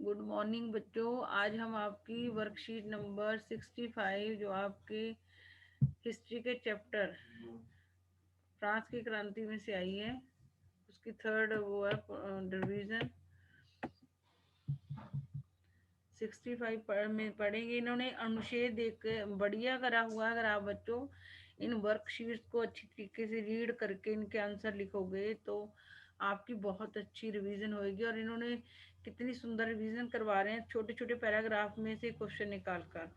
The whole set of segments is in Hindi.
गुड मॉर्निंग बच्चों। आज हम आपकी वर्कशीट नंबर 65 जो आपके हिस्ट्री के चैप्टर फ्रांस की क्रांति में से आई है, उसकी थर्ड वो है रिवीजन 65 में पढ़ेंगे। इन्होंने अनुच्छेद देख बढ़िया करा हुआ है। अगर आप बच्चों इन वर्कशीट्स को अच्छी तरीके से रीड करके इनके आंसर लिखोगे तो आपकी बहुत अच्छी रिवीजन होगी। और इन्होंने कितनी सुंदर रिवीजन करवा रहे हैं, छोटे छोटे पैराग्राफ में से क्वेश्चन निकाल कर,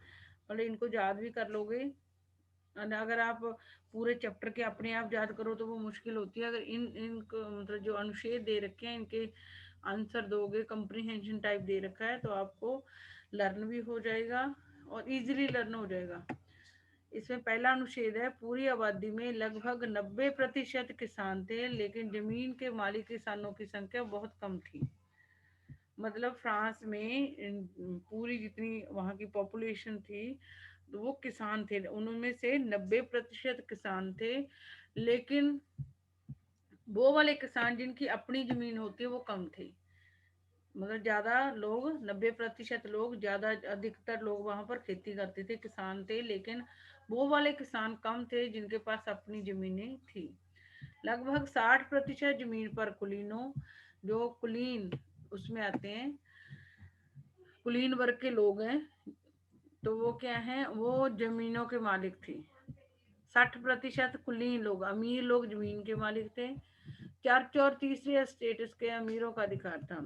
मतलब इनको याद भी कर लोगे। और अगर आप पूरे चैप्टर के अपने आप याद करो तो वो मुश्किल होती है। अगर इन मतलब जो अनुच्छेद दे रखे हैं इनके आंसर दोगे, कंप्रीहेंशन टाइप दे रखा है, तो आपको लर्न भी हो जाएगा और इजीली लर्न हो जाएगा। इसमें पहला अनुच्छेद है, पूरी आबादी में लगभग 90% किसान थे, लेकिन जमीन के मालिक किसानों की संख्या बहुत कम थी। मतलब फ्रांस में पूरी जितनी वहाँ की पॉपुलेशन थी तो वो किसान थे, उनमें से 90% किसान थे। लेकिन वो वाले किसान जिनकी अपनी जमीन होती है वो कम थे। मतलब ज्यादा लोग, 90% लोग, ज्यादा अधिकतर लोग वहां पर खेती करते थे, किसान थे, लेकिन वो वाले किसान कम थे जिनके पास अपनी जमीनें थी। लगभग 60% जमीन पर कुलीनों, जो कुलीन उसमें आते हैं, कुलीन वर्ग के लोग हैं, तो वो क्या है, वो जमीनों के मालिक थे। 60% कुलीन लोग, अमीर लोग जमीन के मालिक थे। चर्च और तीसरे स्टेटस के अमीरों का अधिकार था।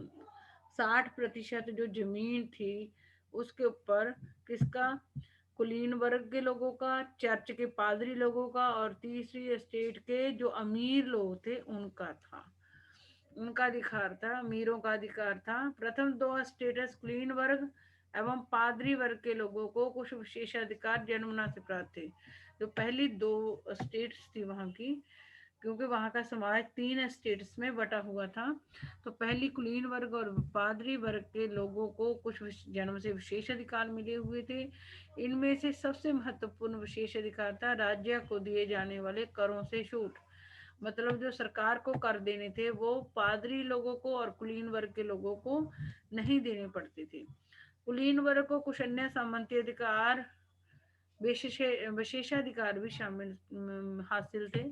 60% जो जमीन थी उसके ऊपर किसका, कुलीन वर्ग के लोगों का, चर्च के पादरी लोगों का, और तीसरी स्टेट के जो अमीर लोग थे उनका था, उनका अधिकार था, अमीरों का अधिकार था। प्रथम दो स्टेटस कुलीन वर्ग एवं पादरी वर्ग के लोगों को कुछ विशेष अधिकार जन्मना से प्राप्त थे। जो पहली दो स्टेट्स थी वहां की, क्योंकि वहां का समाज 3 स्टेट्स में बटा हुआ था, तो पहली कुलीन वर्ग और पादरी वर्ग के लोगों को कुछ जन्म से विशेष अधिकार मिले हुए थे। इनमें से सबसे महत्वपूर्ण विशेष अधिकार था राज्य को दिए जाने वाले करों से छूट। मतलब जो सरकार को कर देने थे वो पादरी लोगों को और कुलीन वर्ग के लोगों को नहीं देने पड़ते थे। कुलीन वर्ग को कुछ अन्य सामंती अधिकार, विशेषाधिकार भी शामिल हासिल थे।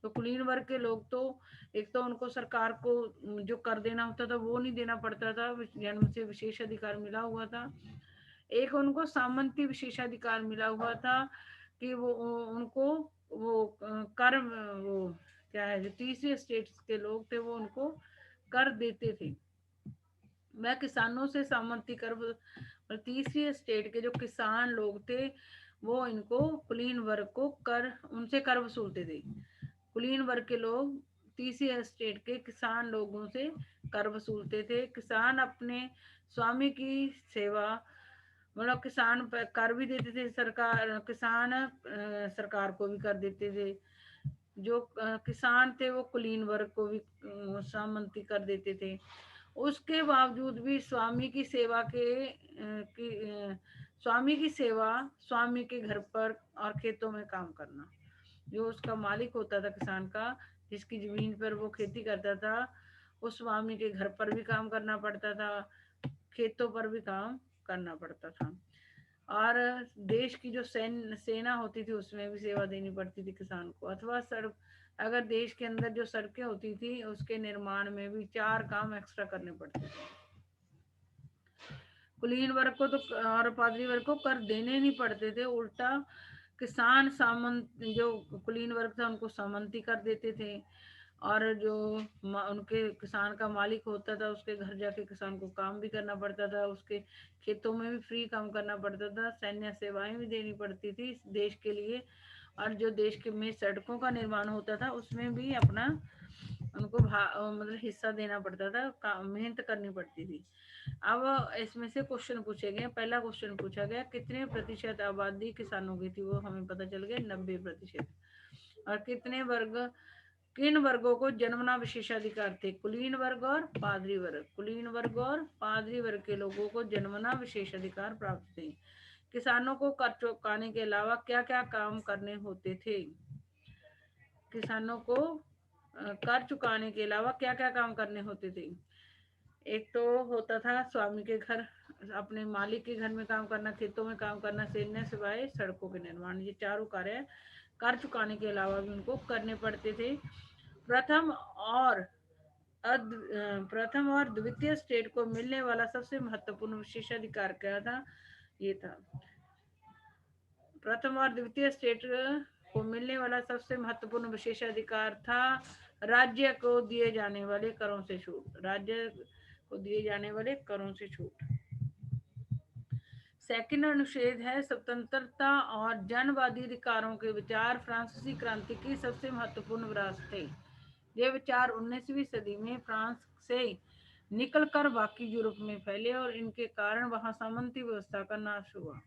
तो कुलीन वर्ग के लोग तो, एक तो उनको सरकार को जो कर देना होता था वो नहीं देना पड़ता था, जन्म से विशेष अधिकार मिला हुआ था। एक उनको सामंती विशेषाधिकार मिला हुआ था कि वो उनको वो कर, वो क्या है, जो तीसरे स्टेट्स के लोग थे वो उनको कर देते थे। वह किसानों से सामंती कर, और तीसरी स्टेट के जो किसान लोग थे वो इनको कुलीन वर्ग को कर, उनसे कर वसूलते थे। कुलीन वर्ग के लोग तीसरी स्टेट के किसान लोगों से कर वसूलते थे। किसान अपने स्वामी की सेवा, मतलब किसान कर भी देते थे, सरकार किसान सरकार को भी कर देते थे। जो किसान थे वो कुलीन वर्ग को भी सामंती कर देते थे। उसके बावजूद भी स्वामी की सेवा के स्वामी की सेवा, स्वामी के घर पर और खेतों में काम करना। जो उसका मालिक होता था किसान का, जिसकी जमीन पर वो खेती करता था, उस स्वामी के घर पर भी काम करना पड़ता था, खेतों पर भी काम करना पड़ता था। और देश की जो सेना होती थी उसमें भी सेवा देनी पड़ती थी किसान को। अथवा सड़क, अगर देश के अंदर जो सड़कें होती थी उसके निर्माण में भी 4 काम एक्स्ट्रा करने पड़ते थे। कुलीन वर्ग को तो और पादरी वर्ग को कर देने नहीं पड़ते थे, उल्टा किसान सामंत, जो कुलीन वर्ग था उनको सामंती कर देते थे। और जो उनके किसान का मालिक होता था उसके घर जाके किसान को काम भी करना पड़ता था, उसके खेतों में भी फ्री काम करना पड़ता था, सैन्य सेवाएं भी देनी पड़ती थी इस देश के लिए। और जो देश के में सड़कों का निर्माण होता था उसमें भी अपना उनको मतलब हिस्सा देना पड़ता था, मेहनत करनी पड़ती थी। अब इसमें से क्वेश्चन पूछे गए। पहला क्वेश्चन पूछा गया, कितने प्रतिशत आबादी किसानों की थी, वो हमें पता चल गया 90%। और कितने वर्ग, किन वर्गों को जन्मना विशेषाधिकार थे, कुलीन वर्ग और पादरी वर्ग, कुलीन वर्ग और पादरी वर्ग के लोगों को जन्मना विशेषाधिकार प्राप्त थे। किसानों को कर चुकाने के अलावा क्या क्या काम करने होते थे, किसानों को कर चुकाने के अलावा क्या क्या काम करने होते थे। एक तो होता था स्वामी के घर, अपने मालिक के घर में काम करना, खेतों में काम करना, सैन्य सिवाय सड़कों के निर्माण, ये चारों कार्य कर चुकाने के अलावा भी उनको करने पड़ते थे। प्रथम और प्रथम और द्वितीय स्टेट को मिलने वाला सबसे महत्वपूर्ण विशेषाधिकार क्या था? ये था, प्रथम और द्वितीय स्टेट को मिलने वाला सबसे महत्वपूर्ण विशेषाधिकार था राज्य को दिए जाने वाले करों से छूट, राज्य को दिए जाने वाले करों से छूट। सेकंड अनुच्छेद है स्वतंत्रता और जनवादी अधिकारों के विचार फ्रांसीसी क्रांति की सबसे महत्वपूर्ण विरासत थे। ये विचार 19वीं सदी में फ्रांस से निकलकर बाकी यूरोप में फैले और इनके कारण वहां सामंती व्यवस्था का नाश हुआ।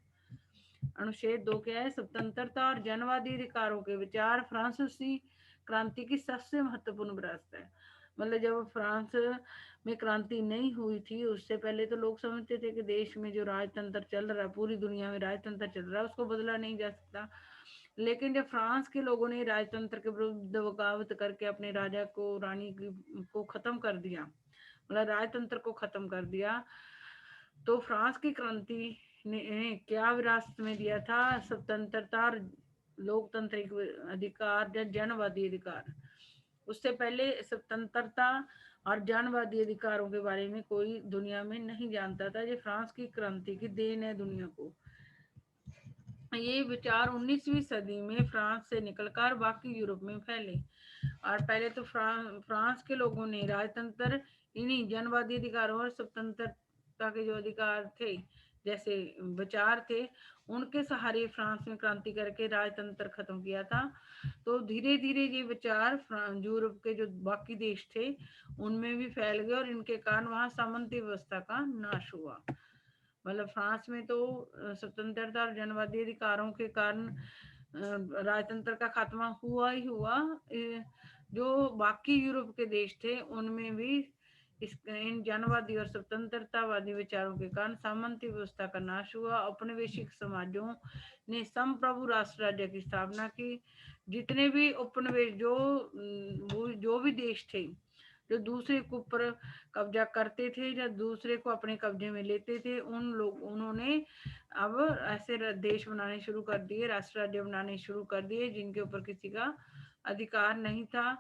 अनुच्छेद 2 क्या है? स्वतंत्रता और जनवादी अधिकारों के विचार फ्रांसीसी क्रांति की सबसे महत्वपूर्ण विरासत है। मतलब जब फ्रांस में क्रांति नहीं हुई थी उससे पहले तो लोग समझते थे कि देश में जो राजतंत्र चल रहा है, पूरी दुनिया में राजतंत्र चल रहा है, उसको बदला नहीं जा सकता। लेकिन जब फ्रांस के लोगों ने राजतंत्र के विरुद्ध बगावत करके अपने राजा को, रानी को खत्म कर दिया, मतलब राजतंत्र को खत्म कर दिया, तो फ्रांस की क्रांति ने क्या विरासत में दिया था? स्वतंत्रता और लोकतांत्रिक अधिकार या जनवादी अधिकार। उससे पहले स्वतंत्रता और जनवादी अधिकारों के बारे में कोई दुनिया में नहीं जानता था। ये फ्रांस की क्रांति की देन है दुनिया को। ये विचार 19वीं सदी में फ्रांस से निकलकर बाकी यूरोप में फैले। और पहले तो फ्रांस के लोगों ने राजतंत्र, इन्हीं जनवादी अधिकारों और स्वतंत्रता के जो अधिकार थे, जैसे विचार थे, उनके सहारे फ्रांस में क्रांति करके राजतंत्र खत्म किया था। तो धीरे धीरे ये विचार यूरोप के जो बाकी देश थे उनमें भी फैल गए और इनके कारण वहां सामंती व्यवस्था का नाश हुआ। मतलब फ्रांस में तो स्वतंत्रता और जनवादी अधिकारों के कारण राजतंत्र का खात्मा हुआ ही हुआ। जो बाकी यूरोप के देश थे उनमें भी इन जनवादी और स्वतंत्रतावादी विचारों के कारण सामंती व्यवस्था का नाश हुआ। औपनिवेशिक समाजों ने संप्रभु राष्ट्र राज्य की स्थापना की। जितने भी उपनिवेश जो भी देश थे जो दूसरे के ऊपर कब्जा करते थे या दूसरे को अपने कब्जे में लेते थे, उन्होंने अब ऐसे देश बनाने शुरू कर दिए, राष्ट्र राज्य बनाने शुरू कर दिए जिनके ऊपर किसी का अधिकार नहीं था।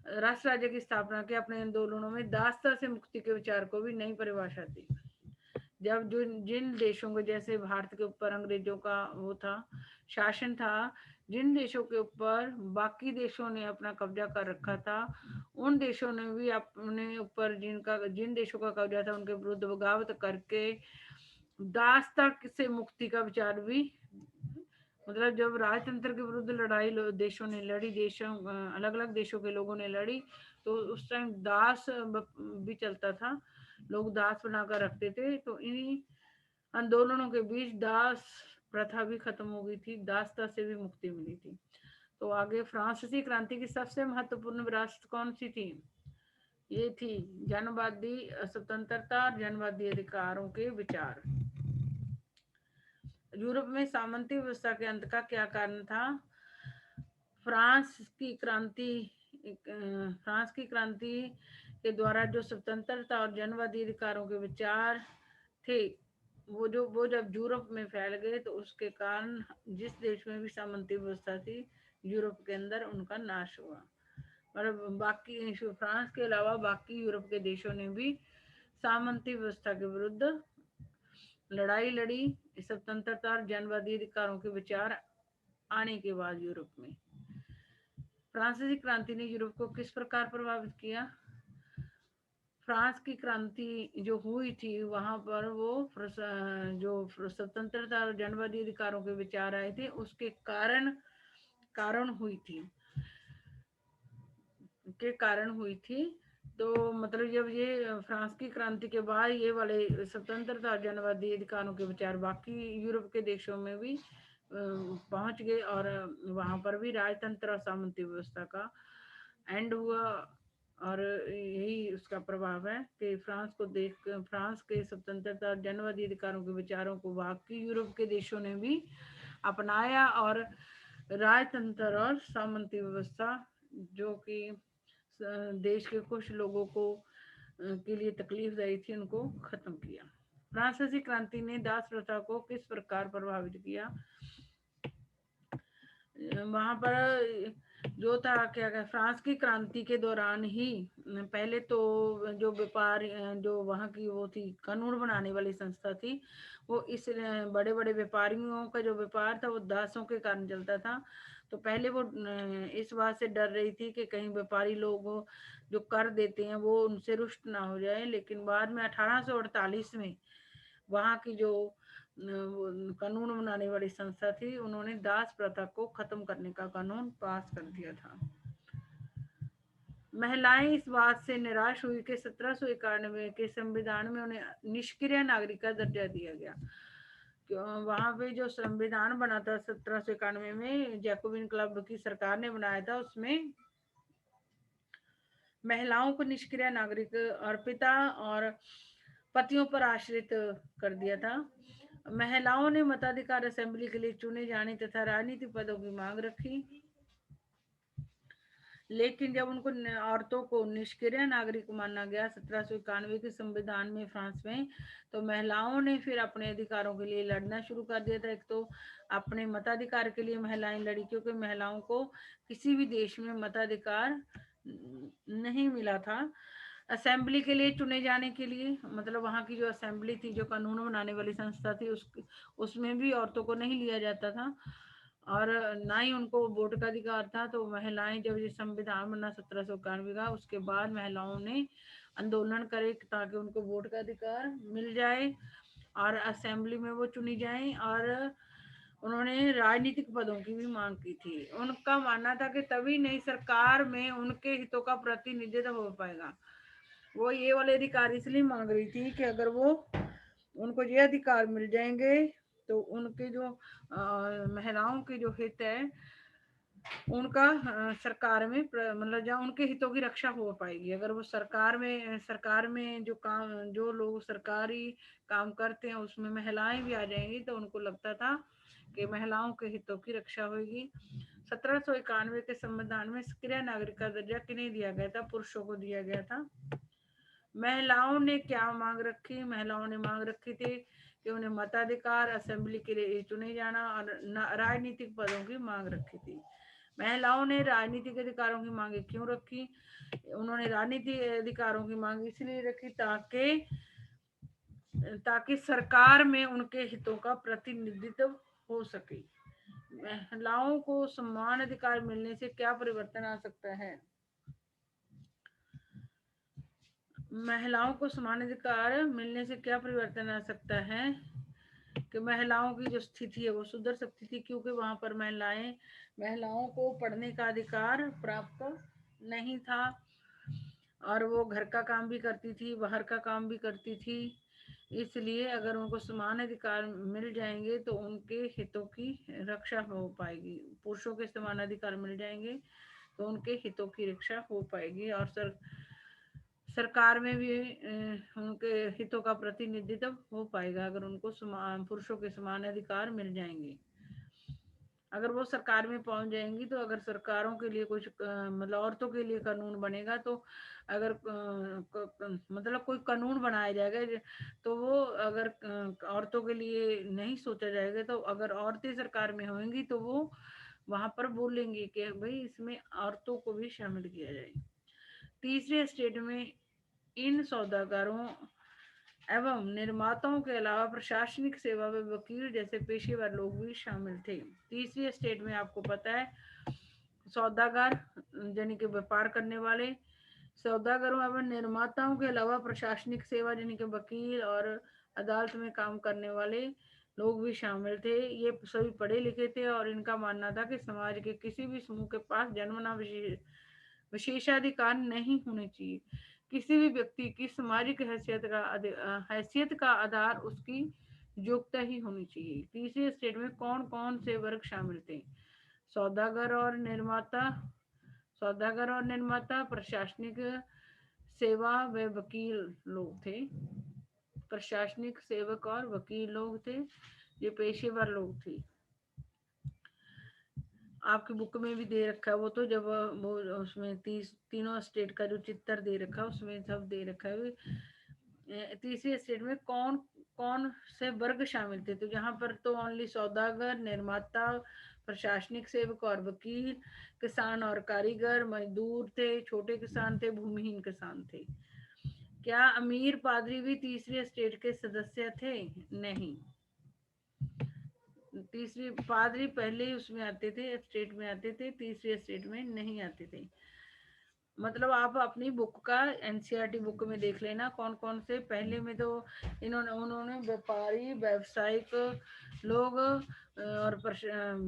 राष्ट्र राज्य की स्थापना के अपने आंदोलनों में दासता से मुक्ति के विचार को भी नई परिभाषा दी। जब जिन देशों को, जैसे भारत के ऊपर अंग्रेजों का वो था, शासन था, जिन देशों के ऊपर बाकी देशों ने अपना कब्जा कर रखा था, उन देशों ने भी अपने ऊपर जिन देशों का कब्जा था उनके विरुद्ध बगावत करके दासता से मुक्ति का विचार भी, मतलब जब राजतंत्र के विरुद्ध लड़ाई देशों ने लड़ी, अलग अलग देशों के लोगों ने लड़ी, तो उस टाइम दास भी चलता था, लोग दास बनाकर रखते थे। तो इन्हीं आंदोलनों के बीच दास प्रथा भी खत्म हो गई थी, दासता से भी मुक्ति मिली थी। तो आगे फ्रांसीसी क्रांति की सबसे महत्वपूर्ण विरासत कौन सी थी? ये थी जनवादी स्वतंत्रता और जनवादी अधिकारों के विचार। यूरोप में सामंती व्यवस्था के अंत का क्या कारण था? फ्रांस की क्रांति फ्रांस की क्रांति के द्वारा जो स्वतंत्रता और जनवादी अधिकारों के विचार थे, वो जब यूरोप में फैल गए तो उसके कारण जिस देश में भी सामंती व्यवस्था थी यूरोप के अंदर उनका नाश हुआ। मतलब बाकी फ्रांस के अलावा बाकी यूरोप के देशों ने भी सामंती व्यवस्था के विरुद्ध लड़ाई लड़ी। स्वतंत्रता और जनवादी अधिकारों के विचार आने के बाद यूरोप में फ्रांसीसी क्रांति ने यूरोप को किस प्रकार प्रभावित किया? फ्रांस की क्रांति जो हुई थी वहां पर वो जो स्वतंत्रता और जनवादी अधिकारों के विचार आए थे उसके कारण हुई थी। तो मतलब जब ये फ्रांस की क्रांति के बाद ये वाले स्वतंत्रता और जनवादी अधिकारों के विचार बाकी यूरोप के देशों में भी पहुंच गए और वहां पर भी राजतंत्र और सामंती व्यवस्था का एंड हुआ। और यही उसका प्रभाव है कि फ्रांस के स्वतंत्रता और जनवादी अधिकारों के विचारों को बाकी यूरोप के देशों ने भी अपनाया और राजतंत्र और सामंती व्यवस्था, जो कि देश के कुछ लोगों को के लिए तकलीफदायी थी उनको खत्म किया। फ्रांसीसी क्रांति ने दास प्रथा को किस प्रकार प्रभावित किया? वहां पर जो था क्या क्या फ्रांस की क्रांति के दौरान ही पहले तो जो व्यापार जो वहाँ की वो थी कानून बनाने वाली संस्था थी, वो इस बड़े बड़े व्यापारियों का जो व्यापार था वो दासों के कारण चलता था। तो पहले वो इस बात से डर रही थी कि कहीं व्यापारी लोग जो कर देते हैं वो उनसे रुष्ट ना हो जाए। लेकिन बाद में 1848 में वहाँ की जो कानून बनाने वाली संस्था थी, उन्होंने दास प्रथा को खत्म करने का कानून पास कर दिया था। महिलाएं इस बात से निराश हुई कि 1791 के संविधान में उन्हें निष्क्रिय नागरिक का दर्जा दिया गया। वहां पे जो संविधान बना था 1791 में, जैकोबिन क्लब की सरकार ने बनाया था, उसमें महिलाओं को निष्क्रिय नागरिक और पिता और पतियों पर आश्रित कर दिया था। महिलाओं ने मताधिकार, असेंबली के लिए चुने जाने तथा राजनीतिक पदों की मांग रखी। लेकिन जब उनको औरतों को निष्क्रिय नागरिक माना गया 1791 के संविधान में फ्रांस में, तो महिलाओं ने फिर अपने अधिकारों के लिए लड़ना शुरू कर दिया था। एक तो अपने मताधिकार के लिए महिलाएं लड़ी, क्योंकि महिलाओं को किसी भी देश में मताधिकार नहीं मिला था। असेंबली के लिए चुने जाने के लिए, मतलब वहाँ की जो असेंबली थी, जो कानून बनाने वाली संस्था थी, उसमें भी औरतों को नहीं लिया जाता था और ना ही उनको वोट का अधिकार था। तो महिलाएं जब ये संविधान बना 1791 का, उसके बाद महिलाओं ने आंदोलन करे ताकि उनको वोट का अधिकार मिल जाए और असेंबली में वो चुनी जाए। और उन्होंने राजनीतिक पदों की भी मांग की थी। उनका मानना था कि तभी नई सरकार में उनके हितों का प्रतिनिधित्व हो पाएगा। वो ये वाले अधिकार इसलिए मांग रही थी कि अगर वो उनको ये अधिकार मिल जाएंगे तो उनके जो महिलाओं के जो हित है उनका सरकार में मतलब जहाँ उनके हितों की रक्षा हो पाएगी। अगर वो सरकार में जो काम, जो लोग सरकारी काम करते हैं उसमें महिलाएं भी आ जाएंगी, तो उनको लगता था कि महिलाओं के हितों की रक्षा होगी। 1791 के संविधान में सक्रिय नागरिक का दर्जा किन्हें दिया गया था? पुरुषों को दिया गया था। महिलाओं ने क्या मांग रखी? महिलाओं ने मांग रखी थी कि उन्हें मताधिकार, असेंबली के लिए चुने जाना और राजनीतिक पदों की मांग रखी थी। महिलाओं ने राजनीतिक अधिकारों की मांग क्यों रखी? उन्होंने राजनीतिक अधिकारों की मांग इसलिए रखी ताकि सरकार में उनके हितों का प्रतिनिधित्व हो सके। महिलाओं को समान अधिकार मिलने से क्या परिवर्तन आ सकता है? महिलाओं को समान अधिकार मिलने से क्या परिवर्तन आ सकता है कि महिलाओं की जो स्थिति है वो सुधर सकती थी, क्योंकि वहां पर महिलाओं को पढ़ने का अधिकार प्राप्त नहीं था और वो घर का काम भी करती थी, बाहर का काम भी करती थी। इसलिए अगर उनको समान अधिकार मिल जाएंगे तो उनके हितों की रक्षा हो पाएगी। पुरुषों के समान अधिकार मिल जाएंगे तो उनके हितों की रक्षा हो पाएगी और सरकार में भी उनके हितों का प्रतिनिधित्व हो पाएगा अगर उनको पुरुषों के समान अधिकार मिल जाएंगे। अगर वो सरकार में पहुंच जाएंगी तो अगर सरकारों के लिए कुछ मतलब औरतों के लिए कानून बनेगा, तो अगर मतलब कोई कानून बनाया जाएगा तो वो अगर औरतों के लिए नहीं सोचा जाएगा, तो अगर औरतें सरकार में होंगी तो वो वहां पर बोलेंगी कि भाई इसमें औरतों को भी शामिल किया जाए। तीसरे स्टेट में इन सौदागरों एवं निर्माताओं के अलावा प्रशासनिक सेवा व वकील जैसे पेशेवर लोग भी शामिल थे। तीसरी स्टेट में आपको पता है सौदागर यानी कि व्यापार करने वाले, सौदागरों एवं निर्माताओं के अलावा प्रशासनिक सेवा यानी कि वकील और अदालत में काम करने वाले लोग भी शामिल थे। ये सभी पढ़े लिखे थे और इनका मानना था कि समाज के किसी भी समूह के पास जन्मना विशेषाधिकार नहीं होने चाहिए। किसी भी व्यक्ति की सामाजिक हैसियत का आधार उसकी योग्यता ही होनी चाहिए। तीसरे स्टेट में कौन कौन से वर्ग शामिल थे? सौदागर और निर्माता, प्रशासनिक सेवा व वकील लोग थे। प्रशासनिक सेवक और वकील लोग थे, ये पेशेवर लोग थे। आपकी बुक में भी दे रखा है वो, तो जब वो उसमें तीनों स्टेट का जो चित्र दे रखा है उसमें सब दे रखा है। तीसरी स्टेट में कौन कौन से वर्ग शामिल थे, तो यहाँ पर तो ओनली सौदागर, निर्माता, प्रशासनिक सेवक और वकील, किसान और कारीगर, मजदूर थे, छोटे किसान थे, भूमिहीन किसान थे। क्या अमीर पादरी भी तीसरी स्टेट के सदस्य थे? नहीं। तीसरी पादरी पहले ही उसमें आते थे, स्टेट में आते थे, तीसरी स्टेट में नहीं आते थे। मतलब आप अपनी बुक का एनसीईआरटी बुक में देख लेना कौन कौन से, पहले में तो इन्होंने उन्होंने व्यापारी, व्यावसायिक लोग और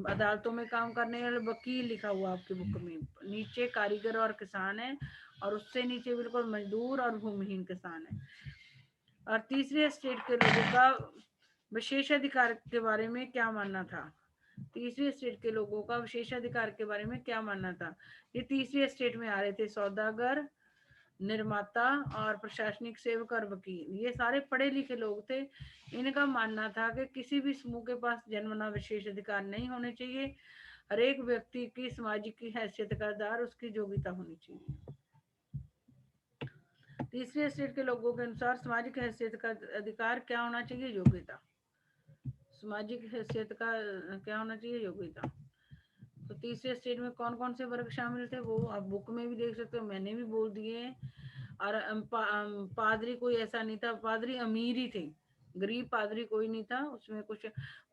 अदालतों में काम करने वाले वकील लिखा हुआ आपकी बुक में, नीचे कारीगर और किसान है, और उससे नीचे बिल्कुल मजदूर और भूमिहीन किसान है। और तीसरे स्टेट के लोगों का विशेषाधिकार के बारे में क्या मानना था? तीसरी स्टेट के लोगों का विशेषाधिकार के बारे में क्या मानना था? ये तीसरी स्टेट में आ रहे थे सौदागर, निर्माता और प्रशासनिक सेवक और वकील, ये सारे पढ़े लिखे लोग थे। इनका मानना था कि किसी भी समूह के पास जन्मना विशेष अधिकार नहीं होने चाहिए, हर एक व्यक्ति की सामाजिक की हैसियत का आधार उसकी योग्यता होनी चाहिए। तीसरे स्टेट के लोगों के अनुसार सामाजिक हैसियत का अधिकार क्या होना चाहिए? योग्यता। सामाजिक हैसियत का क्या होना चाहिए? योग्यता। तो तीसरे स्टेट में कौन कौन से वर्ग शामिल थे वो आप बुक में भी देख सकते हो, मैंने भी बोल दिए। और पादरी कोई ऐसा नहीं था, पादरी अमीर ही थे, गरीब पादरी कोई नहीं था, उसमें कुछ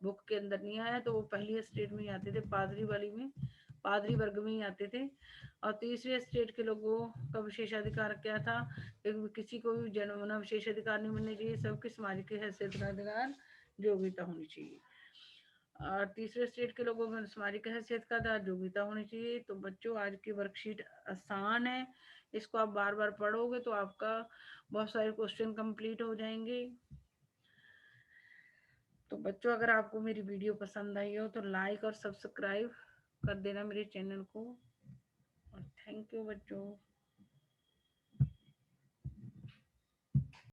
बुक के अंदर नहीं आया, तो वो पहली स्टेट में ही आते थे, पादरी वाली में, पादरी वर्ग में ही आते थे। और तीसरे स्टेट के लोगों का विशेषाधिकार क्या था? किसी को भी जन्मना विशेषाधिकार नहीं मिलने चाहिए, सबकी सामाजिक हैसियत का अधिकार, योग्यता होनी चाहिए। और तीसरे स्टेट के लोगों में सामाजिक हैसियत का आधार योग्यता होनी चाहिए। तो बच्चों आज की वर्कशीट आसान है, इसको आप बार बार पढ़ोगे तो आपका बहुत सारे क्वेश्चन कंप्लीट हो जाएंगे। तो बच्चों अगर आपको मेरी वीडियो पसंद आई हो तो लाइक और सब्सक्राइब कर देना मेरे चैनल को। और थैंक यू बच्चों।